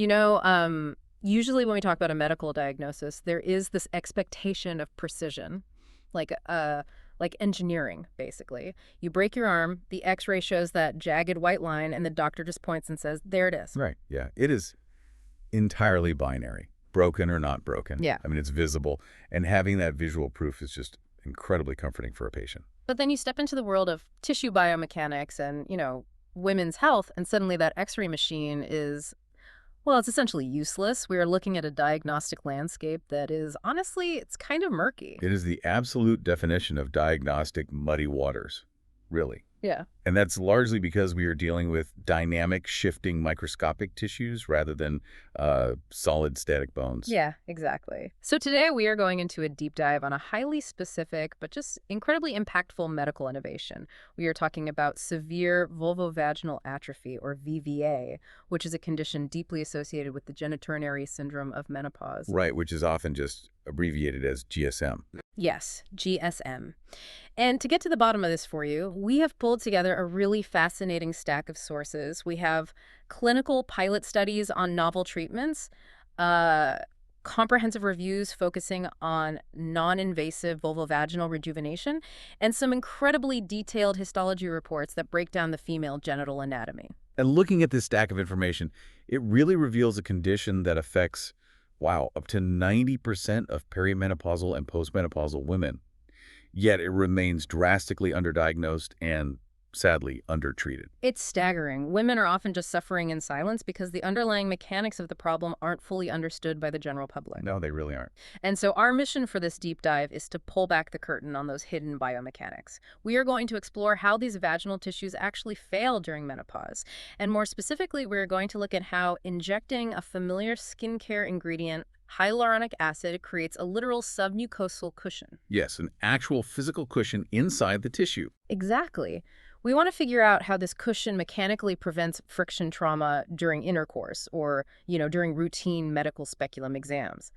You know, usually when we talk about a medical diagnosis, there is this expectation of precision, like like engineering, basically. You break your arm, the X-ray shows that jagged white line, and the doctor just points and says, "There it is." Right. Yeah. It is entirely binary, broken or not broken. Yeah. I mean, it's visible, and having that visual proof is just incredibly comforting for a patient. But then you step into the world of tissue biomechanics and, women's health, and suddenly that X-ray machine is, well, it's essentially useless. We are looking at a diagnostic landscape that is, honestly, it's kind of murky. It is the absolute definition of diagnostic muddy waters, really. Yeah. And that's largely because we are dealing with dynamic, shifting microscopic tissues rather than solid, static bones. Yeah, exactly. So today we are going into a deep dive on a highly specific but just incredibly impactful medical innovation. We are talking about severe vulvovaginal atrophy, or VVA, which is a condition deeply associated with the genitourinary syndrome of menopause. Right, which is often just abbreviated as GSM. Yes, GSM. And to get to the bottom of this for you, we have pulled together a really fascinating stack of sources. We have clinical pilot studies on novel treatments, comprehensive reviews focusing on non-invasive vulvovaginal rejuvenation, and some incredibly detailed histology reports that break down the female genital anatomy. And looking at this stack of information, it really reveals a condition that affects, wow, up to 90% of perimenopausal and postmenopausal women. Yet it remains drastically underdiagnosed and, sadly, undertreated. It's staggering. Women are often just suffering in silence because the underlying mechanics of the problem aren't fully understood by the general public. No, they really aren't. And so our mission for this deep dive is to pull back the curtain on those hidden biomechanics. We are going to explore how these vaginal tissues actually fail during menopause. And more specifically, we're going to look at how injecting a familiar skincare ingredient, hyaluronic acid, creates a literal sub-mucosal cushion. Yes, an actual physical cushion inside the tissue. Exactly. We want to figure out how this cushion mechanically prevents friction trauma during intercourse or, during routine medical speculum exams.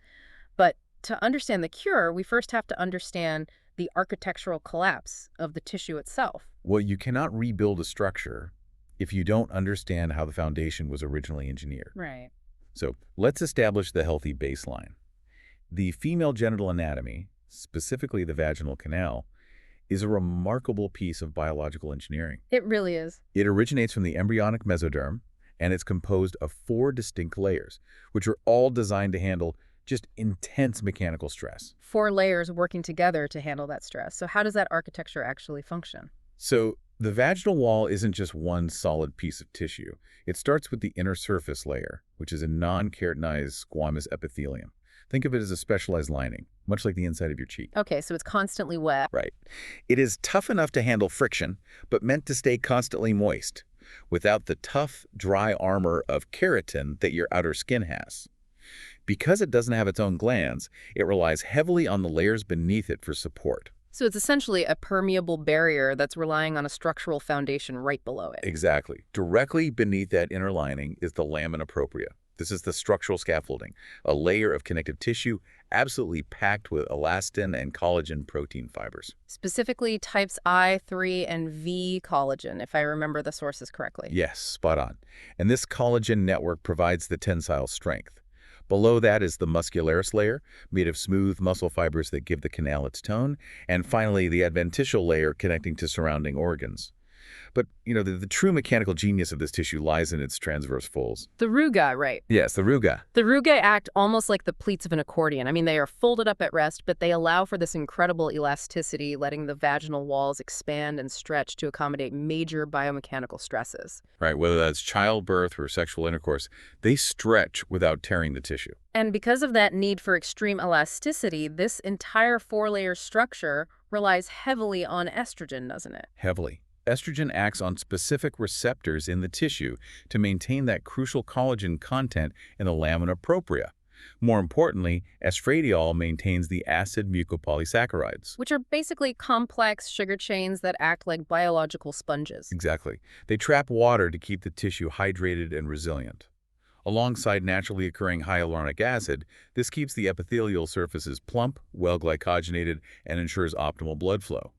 But to understand the cure, we first have to understand the architectural collapse of the tissue itself. Well, you cannot rebuild a structure if you don't understand how the foundation was originally engineered. Right. So let's establish the healthy baseline. The female genital anatomy, specifically the vaginal canal, is a remarkable piece of biological engineering. It really is. It originates from the embryonic mesoderm, and it's composed of 4 distinct layers, which are all designed to handle just intense mechanical stress. 4 layers working together to handle that stress. So how does that architecture actually function? So the vaginal wall isn't just one solid piece of tissue. It starts with the inner surface layer, which is a non-keratinized squamous epithelium. Think of it as a specialized lining, much like the inside of your cheek. Okay, so it's constantly wet. Right. It is tough enough to handle friction, but meant to stay constantly moist, without the tough, dry armor of keratin that your outer skin has. Because it doesn't have its own glands, it relies heavily on the layers beneath it for support. So it's essentially a permeable barrier that's relying on a structural foundation right below it. Exactly. Directly beneath that inner lining is the lamina propria. This is the structural scaffolding, a layer of connective tissue absolutely packed with elastin and collagen protein fibers. Specifically types I, 3, and V collagen, if I remember the sources correctly. Yes, spot on. And this collagen network provides the tensile strength. Below that is the muscularis layer, made of smooth muscle fibers that give the canal its tone, and finally the adventitial layer connecting to surrounding organs. But, the true mechanical genius of this tissue lies in its transverse folds. The rugae, right? Yes, the rugae. The rugae act almost like the pleats of an accordion. I mean, they are folded up at rest, but they allow for this incredible elasticity, letting the vaginal walls expand and stretch to accommodate major biomechanical stresses. Right, whether that's childbirth or sexual intercourse, they stretch without tearing the tissue. And because of that need for extreme elasticity, this entire 4-layer structure relies heavily on estrogen, doesn't it? Heavily. Estrogen acts on specific receptors in the tissue to maintain that crucial collagen content in the lamina propria. More importantly, estradiol maintains the acid mucopolysaccharides. Which are basically complex sugar chains that act like biological sponges. Exactly. They trap water to keep the tissue hydrated and resilient. Alongside naturally occurring hyaluronic acid, this keeps the epithelial surfaces plump, well glycogenated, and ensures optimal blood flow.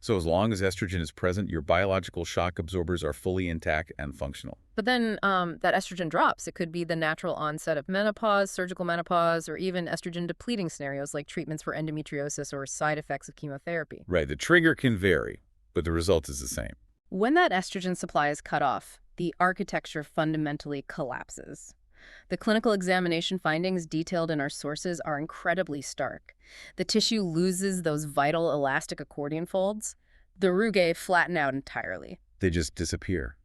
So as long as estrogen is present, your biological shock absorbers are fully intact and functional. But then that estrogen drops. It could be the natural onset of menopause, surgical menopause, or even estrogen depleting scenarios like treatments for endometriosis or side effects of chemotherapy. Right, the trigger can vary, but the result is the same. When that estrogen supply is cut off, the architecture fundamentally collapses. The clinical examination findings detailed in our sources are incredibly stark. The tissue loses those vital elastic accordion folds. The rugae flatten out entirely. They just disappear.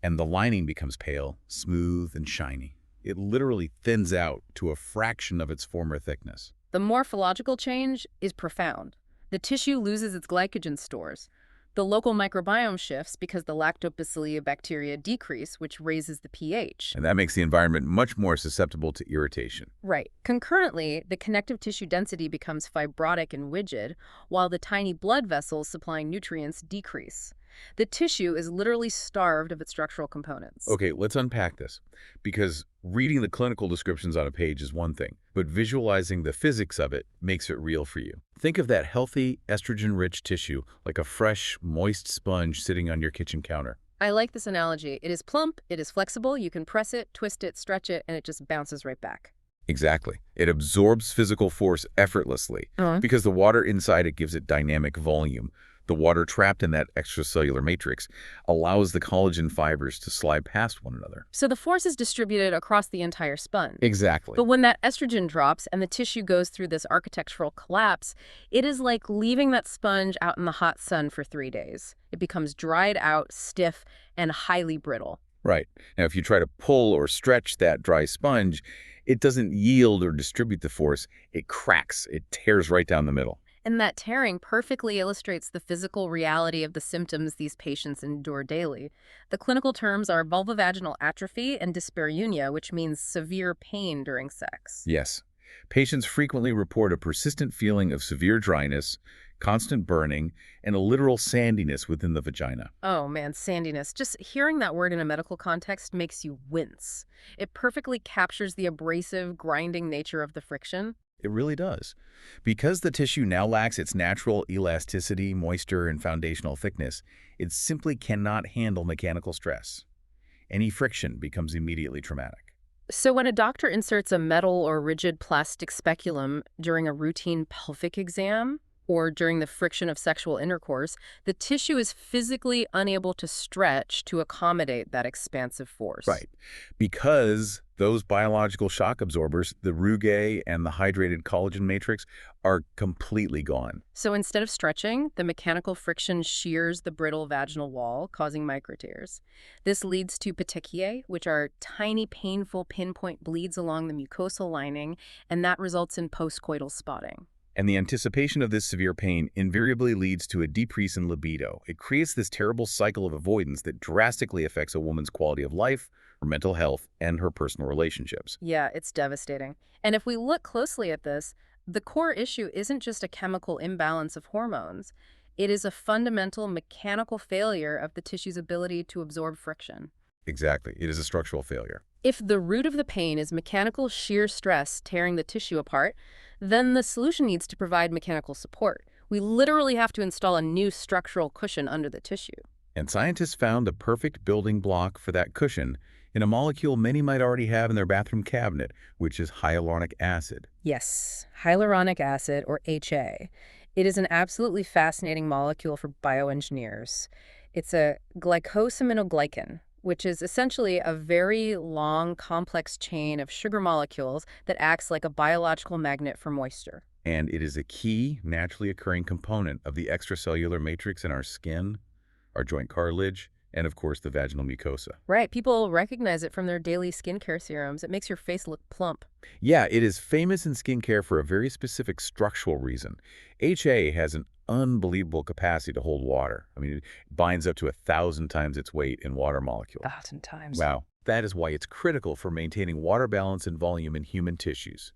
And the lining becomes pale, smooth, and shiny. It literally thins out to a fraction of its former thickness. The morphological change is profound. The tissue loses its glycogen stores. The local microbiome shifts because the lactobacillia bacteria decrease, which raises the pH. And that makes the environment much more susceptible to irritation. Right. Concurrently, the connective tissue density becomes fibrotic and rigid, while the tiny blood vessels supplying nutrients decrease. The tissue is literally starved of its structural components. Okay, let's unpack this. Because reading the clinical descriptions on a page is one thing, but visualizing the physics of it makes it real for you. Think of that healthy, estrogen-rich tissue like a fresh, moist sponge sitting on your kitchen counter. I like this analogy. It is plump, it is flexible, you can press it, twist it, stretch it, and it just bounces right back. Exactly. It absorbs physical force effortlessly because the water inside it gives it dynamic volume. The water trapped in that extracellular matrix allows the collagen fibers to slide past one another. So the force is distributed across the entire sponge. Exactly. But when that estrogen drops and the tissue goes through this architectural collapse, it is like leaving that sponge out in the hot sun for 3 days. It becomes dried out, stiff, and highly brittle. Right. Now, if you try to pull or stretch that dry sponge, it doesn't yield or distribute the force. It cracks. It tears right down the middle. And that tearing perfectly illustrates the physical reality of the symptoms these patients endure daily. The clinical terms are vulvovaginal atrophy and dyspareunia, which means severe pain during sex. Yes. Patients frequently report a persistent feeling of severe dryness, constant burning, and a literal sandiness within the vagina. Oh man, sandiness. Just hearing that word in a medical context makes you wince. It perfectly captures the abrasive, grinding nature of the friction. It really does. Because the tissue now lacks its natural elasticity, moisture, and foundational thickness, it simply cannot handle mechanical stress. Any friction becomes immediately traumatic. So when a doctor inserts a metal or rigid plastic speculum during a routine pelvic exam, or during the friction of sexual intercourse, the tissue is physically unable to stretch to accommodate that expansive force. Right. Because those biological shock absorbers, the rugae and the hydrated collagen matrix, are completely gone. So instead of stretching, the mechanical friction shears the brittle vaginal wall, causing microtears. This leads to petechiae, which are tiny, painful pinpoint bleeds along the mucosal lining, and that results in postcoital spotting. And the anticipation of this severe pain invariably leads to a decrease in libido. It creates this terrible cycle of avoidance that drastically affects a woman's quality of life, her mental health, and her personal relationships. Yeah, it's devastating. And if we look closely at this, the core issue isn't just a chemical imbalance of hormones. It is a fundamental mechanical failure of the tissue's ability to absorb friction. Exactly. It is a structural failure. If the root of the pain is mechanical shear stress tearing the tissue apart, then the solution needs to provide mechanical support. We literally have to install a new structural cushion under the tissue. And scientists found the perfect building block for that cushion in a molecule many might already have in their bathroom cabinet, which is hyaluronic acid. Yes, hyaluronic acid, or HA. It is an absolutely fascinating molecule for bioengineers. It's a glycosaminoglycan, which is essentially a very long, complex chain of sugar molecules that acts like a biological magnet for moisture. And it is a key, naturally occurring component of the extracellular matrix in our skin, our joint cartilage, and of course the vaginal mucosa. Right, people recognize it from their daily skincare serums. It makes your face look plump. Yeah, it is famous in skincare for a very specific structural reason. HA has an unbelievable capacity to hold water. I mean, it binds up to 1,000 times its weight in water molecules. 1,000 times. Wow. That is why it's critical for maintaining water balance and volume in human tissues.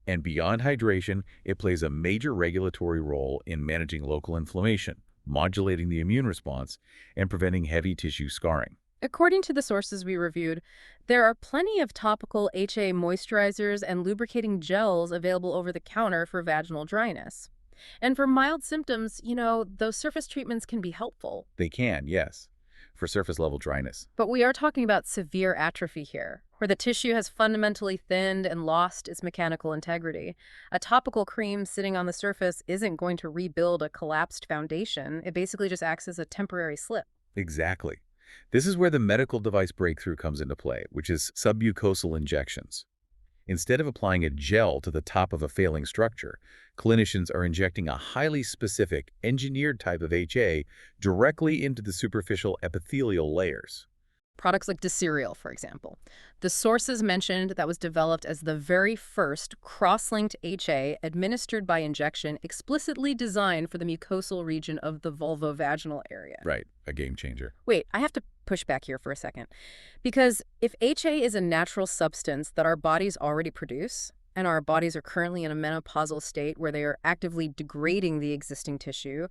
And beyond hydration, it plays a major regulatory role in managing local inflammation, modulating the immune response, and preventing heavy tissue scarring. According to the sources we reviewed, there are plenty of topical HA moisturizers and lubricating gels available over the counter for vaginal dryness. And for mild symptoms, those surface treatments can be helpful. They can, yes, for surface-level dryness. But we are talking about severe atrophy here, where the tissue has fundamentally thinned and lost its mechanical integrity. A topical cream sitting on the surface isn't going to rebuild a collapsed foundation. It basically just acts as a temporary slip. Exactly. This is where the medical device breakthrough comes into play, which is sub-mucosal injections. Instead of applying a gel to the top of a failing structure, clinicians are injecting a highly specific, engineered type of HA directly into the superficial epithelial layers. Products like Cereal, for example. The sources mentioned that was developed as the very first cross-linked HA administered by injection explicitly designed for the mucosal region of the vulvovaginal area. Right, a game changer. Wait, I have to push back here for a second. Because if HA is a natural substance that our bodies already produce, and our bodies are currently in a menopausal state where they are actively degrading the existing tissue,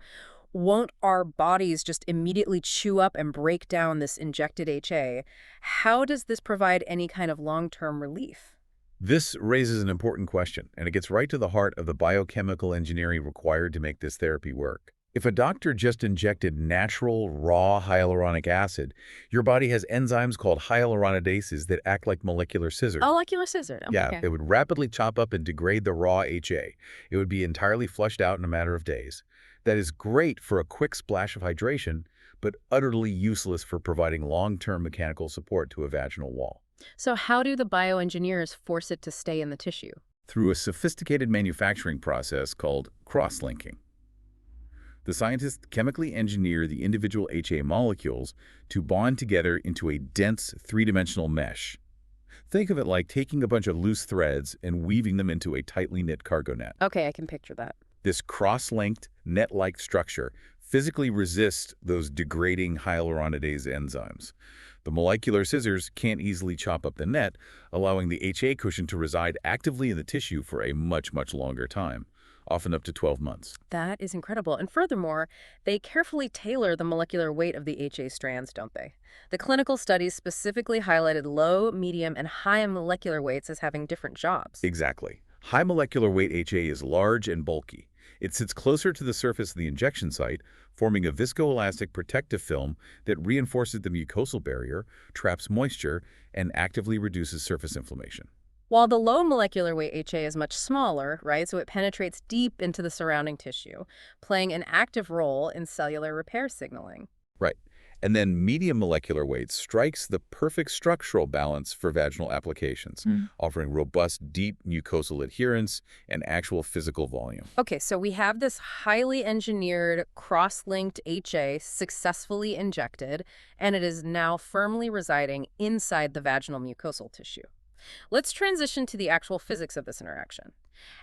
won't our bodies just immediately chew up and break down this injected HA? How does this provide any kind of long-term relief? This raises an important question, and it gets right to the heart of the biochemical engineering required to make this therapy work. If a doctor just injected natural, raw hyaluronic acid, your body has enzymes called hyaluronidases that act like molecular scissors. Molecular scissors. Yeah, Okay. they would rapidly chop up and degrade the raw HA. It would be entirely flushed out in a matter of days. That is great for a quick splash of hydration, but utterly useless for providing long-term mechanical support to a vaginal wall. So how do the bioengineers force it to stay in the tissue? Through a sophisticated manufacturing process called cross-linking. The scientists chemically engineer the individual HA molecules to bond together into a dense three-dimensional mesh. Think of it like taking a bunch of loose threads and weaving them into a tightly knit cargo net. Okay, I can picture that. This cross-linked, net-like structure physically resists those degrading hyaluronidase enzymes. The molecular scissors can't easily chop up the net, allowing the HA cushion to reside actively in the tissue for a much, much longer time, often up to 12 months. That is incredible. And furthermore, they carefully tailor the molecular weight of the HA strands, don't they? The clinical studies specifically highlighted low, medium, and high molecular weights as having different jobs. Exactly. High molecular weight HA is large and bulky. It sits closer to the surface of the injection site, forming a viscoelastic protective film that reinforces the mucosal barrier, traps moisture, and actively reduces surface inflammation. While the low molecular weight HA is much smaller, right, so it penetrates deep into the surrounding tissue, playing an active role in cellular repair signaling. Right. And then medium molecular weight strikes the perfect structural balance for vaginal applications, offering robust, deep mucosal adherence and actual physical volume. Okay, so we have this highly engineered, cross-linked HA successfully injected, and it is now firmly residing inside the vaginal mucosal tissue. Let's transition to the actual physics of this interaction.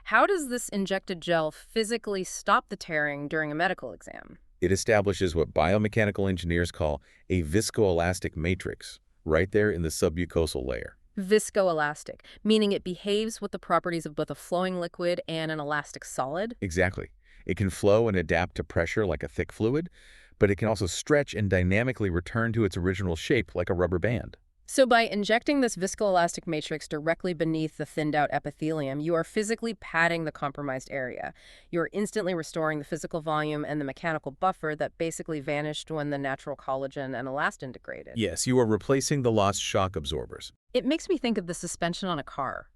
How does this injected gel physically stop the tearing during a medical exam? It establishes what biomechanical engineers call a viscoelastic matrix, right there in the submucosal layer. Viscoelastic, meaning it behaves with the properties of both a flowing liquid and an elastic solid? Exactly. It can flow and adapt to pressure like a thick fluid, but it can also stretch and dynamically return to its original shape like a rubber band. So by injecting this viscoelastic matrix directly beneath the thinned-out epithelium, you are physically padding the compromised area. You are instantly restoring the physical volume and the mechanical buffer that basically vanished when the natural collagen and elastin degraded. Yes, you are replacing the lost shock absorbers. It makes me think of the suspension on a car.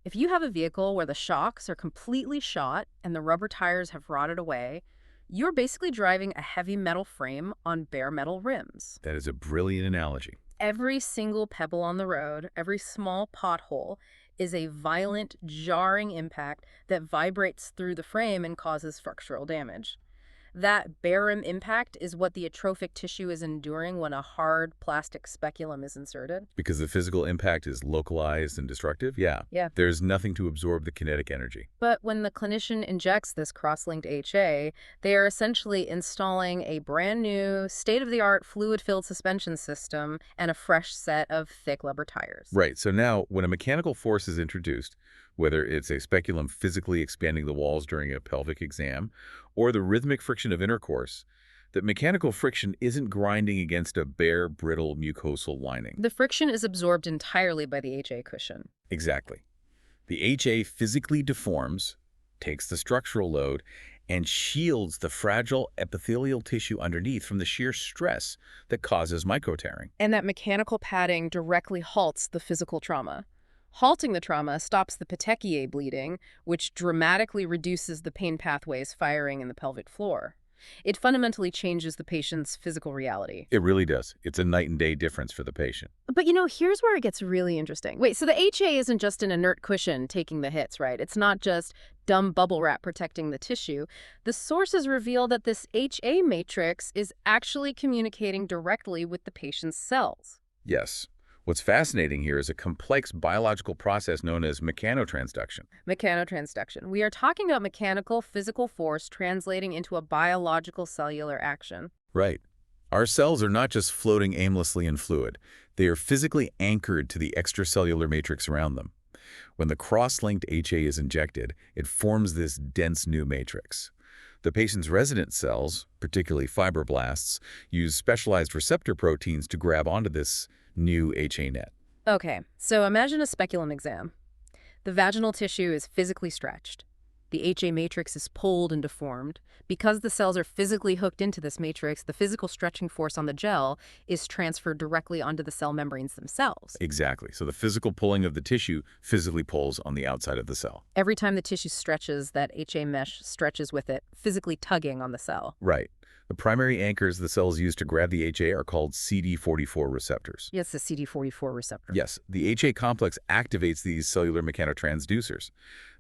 If you have a vehicle where the shocks are completely shot and the rubber tires have rotted away, you're basically driving a heavy metal frame on bare metal rims. That is a brilliant analogy. Every single pebble on the road, every small pothole, is a violent, jarring impact that vibrates through the frame and causes structural damage. That barium impact is what the atrophic tissue is enduring when a hard plastic speculum is inserted. Because the physical impact is localized and destructive? Yeah. Yeah. There's nothing to absorb the kinetic energy. But when the clinician injects this cross-linked HA, they are essentially installing a brand new, state-of-the-art fluid-filled suspension system and a fresh set of thick rubber tires. Right. So now, when a mechanical force is introduced, whether it's a speculum physically expanding the walls during a pelvic exam, or the rhythmic friction of intercourse, that mechanical friction isn't grinding against a bare, brittle mucosal lining. The friction is absorbed entirely by the HA cushion. Exactly. The HA physically deforms, takes the structural load, and shields the fragile epithelial tissue underneath from the sheer stress that causes microtearing. And that mechanical padding directly halts the physical trauma. Halting the trauma stops the petechiae bleeding, which dramatically reduces the pain pathways firing in the pelvic floor. It fundamentally changes the patient's physical reality. It really does. It's a night and day difference for the patient. But here's where it gets really interesting. Wait, so the HA isn't just an inert cushion taking the hits, right? It's not just dumb bubble wrap protecting the tissue. The sources reveal that this HA matrix is actually communicating directly with the patient's cells. Yes. What's fascinating here is a complex biological process known as mechanotransduction. Mechanotransduction. We are talking about mechanical, physical force translating into a biological cellular action. Right. Our cells are not just floating aimlessly in fluid. They are physically anchored to the extracellular matrix around them. When the cross-linked HA is injected, it forms this dense new matrix. The patient's resident cells, particularly fibroblasts, use specialized receptor proteins to grab onto this new HA net. Okay, so imagine a speculum exam. The vaginal tissue is physically stretched. The HA matrix is pulled and deformed. Because the cells are physically hooked into this matrix, the physical stretching force on the gel is transferred directly onto the cell membranes themselves. Exactly. So the physical pulling of the tissue physically pulls on the outside of the cell. Every time the tissue stretches, that HA mesh stretches with it, physically tugging on the cell. Right. The primary anchors the cells use to grab the HA are called CD44 receptors. Yes, the CD44 receptor. Yes, the HA complex activates these cellular mechanotransducers.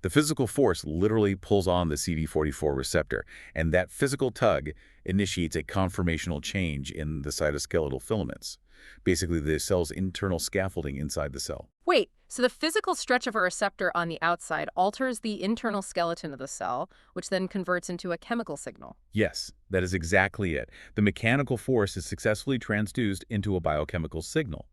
The physical force literally pulls on the CD44 receptor, and that physical tug initiates a conformational change in the cytoskeletal filaments, basically the cell's internal scaffolding inside the cell. Wait, so the physical stretch of a receptor on the outside alters the internal skeleton of the cell, which then converts into a chemical signal. Yes, that is exactly it. The mechanical force is successfully transduced into a biochemical signal.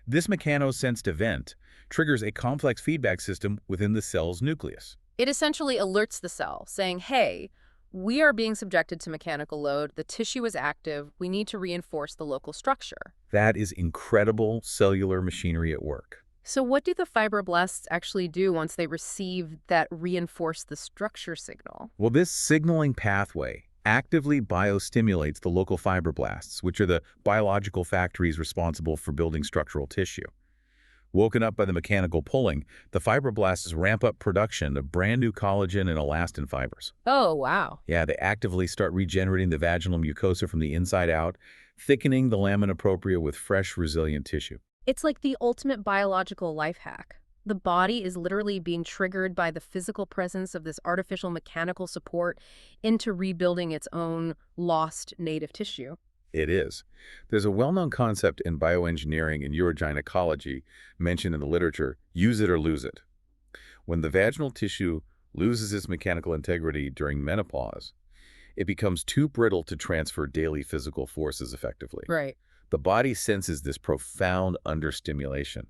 This mechanosensed event triggers a complex feedback system within the cell's nucleus. It essentially alerts the cell, saying, hey, we are being subjected to mechanical load, the tissue is active, we need to reinforce the local structure. That is incredible cellular machinery at work. So what do the fibroblasts actually do once they receive that reinforce the structure signal? Well, this signaling pathway actively biostimulates the local fibroblasts, which are the biological factories responsible for building structural tissue. Woken up by the mechanical pulling, the fibroblasts ramp up production of brand new collagen and elastin fibers. Oh, wow. Yeah, they actively start regenerating the vaginal mucosa from the inside out, thickening the lamina propria with fresh, resilient tissue. It's like the ultimate biological life hack. The body is literally being triggered by the physical presence of this artificial mechanical support into rebuilding its own lost native tissue. It is. There's a well-known concept in bioengineering and urogynecology mentioned in the literature, use it or lose it. When the vaginal tissue loses its mechanical integrity during menopause, it becomes too brittle to transfer daily physical forces effectively. Right. The body senses this profound understimulation.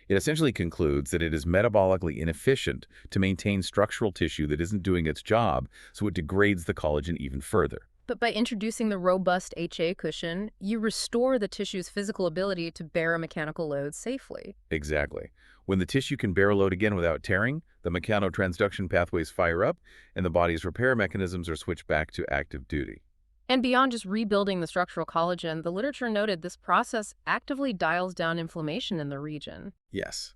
It essentially concludes that it is metabolically inefficient to maintain structural tissue that isn't doing its job, so it degrades the collagen even further. But by introducing the robust HA cushion, you restore the tissue's physical ability to bear a mechanical load safely. Exactly. When the tissue can bear a load again without tearing, the mechanotransduction pathways fire up, and the body's repair mechanisms are switched back to active duty. And beyond just rebuilding the structural collagen, the literature noted this process actively dials down inflammation in the region. Yes.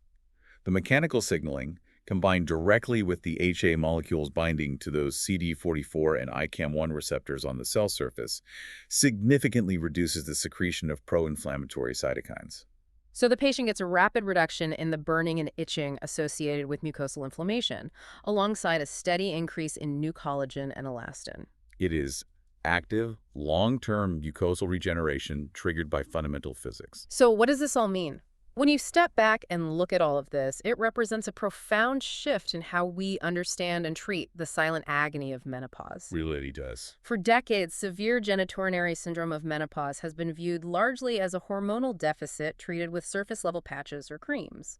The mechanical signaling, combined directly with the HA molecules binding to those CD44 and ICAM1 receptors on the cell surface, significantly reduces the secretion of pro-inflammatory cytokines. So the patient gets a rapid reduction in the burning and itching associated with mucosal inflammation, alongside a steady increase in new collagen and elastin. It is active, long-term mucosal regeneration triggered by fundamental physics. So what does this all mean? When you step back and look at all of this, it represents a profound shift in how we understand and treat the silent agony of menopause. Really does. For decades, severe genitourinary syndrome of menopause has been viewed largely as a hormonal deficit treated with surface-level patches or creams.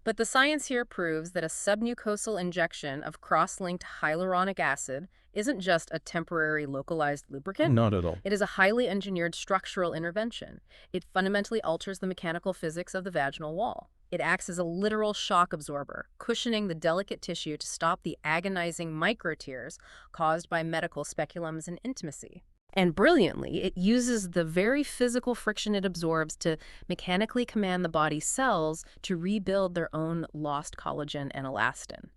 But the science here proves that a submucosal injection of cross-linked hyaluronic acid isn't just a temporary localized lubricant. Not at all. It is a highly engineered structural intervention. It fundamentally alters the mechanical physics of the vaginal wall. It acts as a literal shock absorber, cushioning the delicate tissue to stop the agonizing microtears caused by medical speculums and intimacy. And brilliantly, it uses the very physical friction it absorbs to mechanically command the body's cells to rebuild their own lost collagen and elastin.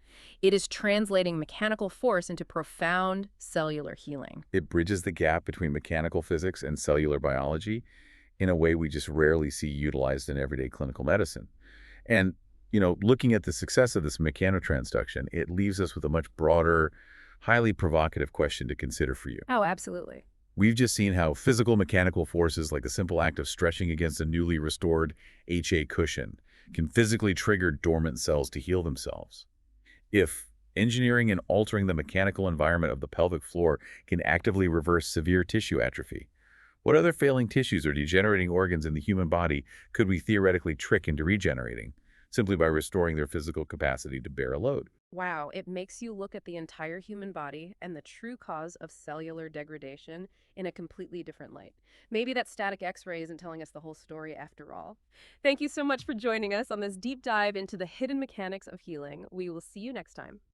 It is translating mechanical force into profound cellular healing. It bridges the gap between mechanical physics and cellular biology in a way we just rarely see utilized in everyday clinical medicine. And, looking at the success of this mechanotransduction, it leaves us with a much broader, highly provocative question to consider for you. Oh, absolutely. We've just seen how physical mechanical forces like the simple act of stretching against a newly restored HA cushion can physically trigger dormant cells to heal themselves. If engineering and altering the mechanical environment of the pelvic floor can actively reverse severe tissue atrophy, what other failing tissues or degenerating organs in the human body could we theoretically trick into regenerating simply by restoring their physical capacity to bear a load? Wow, it makes you look at the entire human body and the true cause of cellular degradation in a completely different light. Maybe that static X-ray isn't telling us the whole story after all. Thank you so much for joining us on this deep dive into the hidden mechanics of healing. We will see you next time.